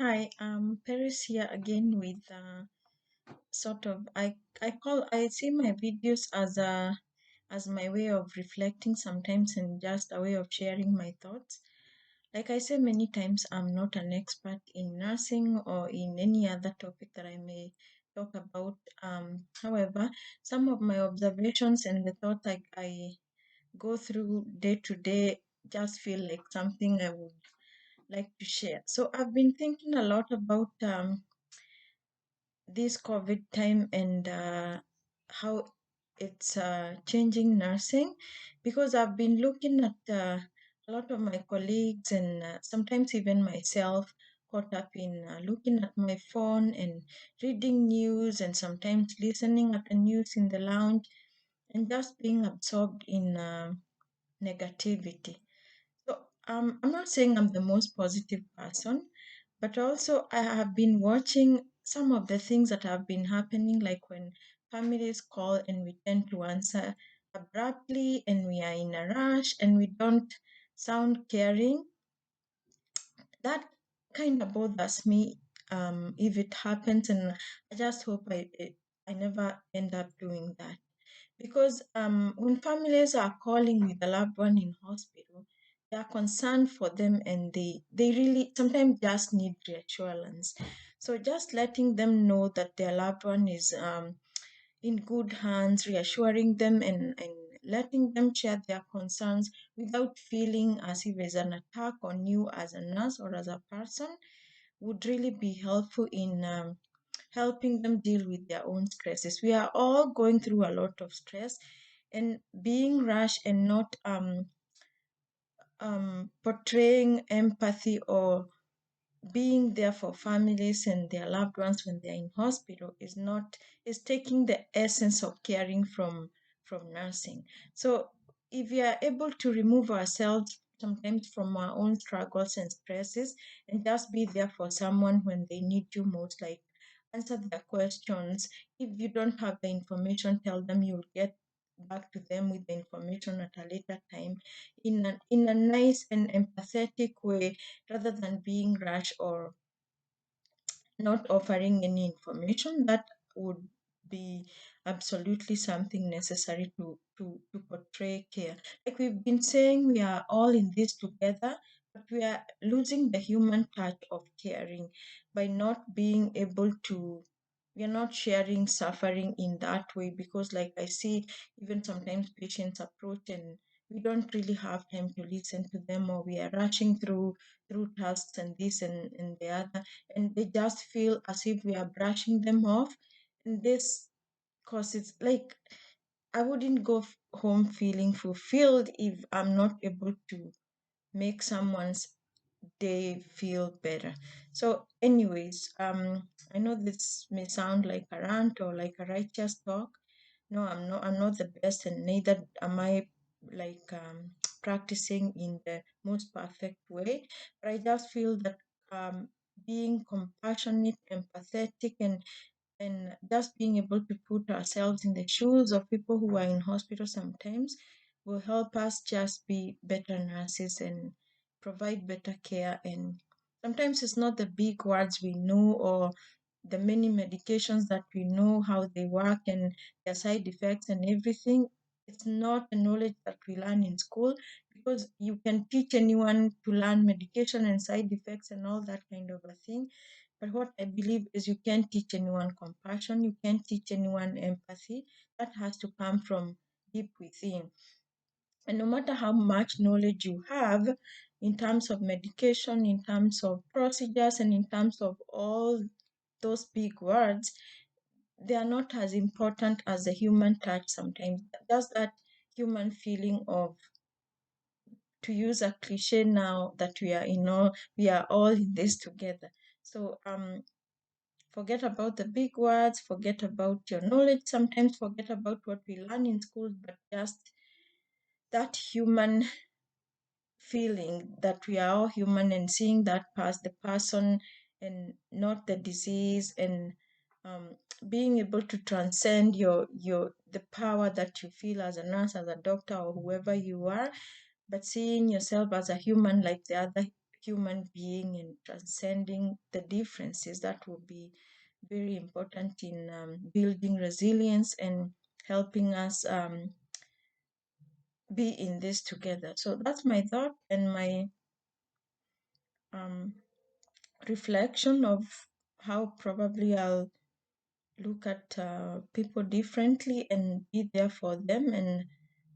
Hi, Paris here again with sort of I see my videos as my way of reflecting sometimes and just a way of sharing my thoughts. Like I say many times, I'm not an expert in nursing or in any other topic that I may talk about. However, some of my observations and the thoughts I go through day to day just feel like something I would like to share. So I've been thinking a lot about this COVID time and how it's changing nursing because I've been looking at a lot of my colleagues and sometimes even myself caught up in looking at my phone and reading news and sometimes listening at the news in the lounge and just being absorbed in negativity. So I'm not saying I'm the most positive person, but also I have been watching some of the things that have been happening, like when families call and we tend to answer abruptly and we are in a rush and we don't sound caring. That kind of bothers me if it happens, and I just hope I never end up doing that. Because when families are calling with a loved one in hospital, they are concerned for them and they really sometimes just need reassurance. So just letting them know that their loved one is in good hands, reassuring them and letting them share their concerns without feeling as if there's an attack on you as a nurse or as a person would really be helpful in helping them deal with their own stresses. We are all going through a lot of stress, and being rash and not portraying empathy or being there for families and their loved ones when they're in hospital is taking the essence of caring from nursing. So if we are able to remove ourselves sometimes from our own struggles and stresses and just be there for someone when they need you most, like answer their questions. If you don't have the information, tell them you'll get back to them with the information at a later time in a nice and empathetic way rather than being rash or not offering any information. That would be absolutely something necessary to portray care. Like we've been saying, we are all in this together, but we are losing the human touch of caring by not being able to, we are not sharing suffering in that way because like I see even sometimes patients approach and we don't really have time to listen to them, or we are rushing through tasks and this and the other, and they just feel as if we are brushing them off. And this causes, like, I wouldn't go home feeling fulfilled if I'm not able to make someone's day feel better. So, anyways, I know this may sound like a rant or like a righteous talk. No, I'm not. I'm not the best, and neither am I like practicing in the most perfect way. But I just feel that being compassionate, empathetic, and just being able to put ourselves in the shoes of people who are in hospital sometimes will help us just be better nurses and provide better care. And sometimes it's not the big words we know or the many medications that we know how they work and their side effects and everything. It's not a knowledge that we learn in school, because you can teach anyone to learn medication and side effects and all that kind of a thing. But what I believe is you can't teach anyone compassion, you can't teach anyone empathy. That has to come from deep within. And no matter how much knowledge you have in terms of medication, in terms of procedures, and in terms of all those big words, they are not as important as the human touch sometimes. Just that human feeling of, to use a cliche now, that we are all in this together. So forget about the big words, forget about your knowledge, sometimes forget about what we learn in school, but just that human feeling that we are all human and seeing that past the person and not the disease, and um, being able to transcend your the power that you feel as a nurse, as a doctor, or whoever you are, but seeing yourself as a human like the other human being and transcending the differences. That will be very important in building resilience and helping us be in this together. So that's my thought and my um, reflection of how probably I'll look at people differently and be there for them and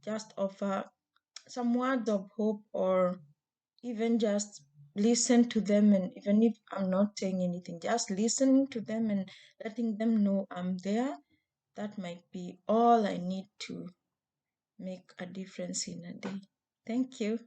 just offer some words of hope, or even just listen to them. And even if I'm not saying anything, just listening to them and letting them know I'm there, that might be all I need to make a difference in a day. Thank you.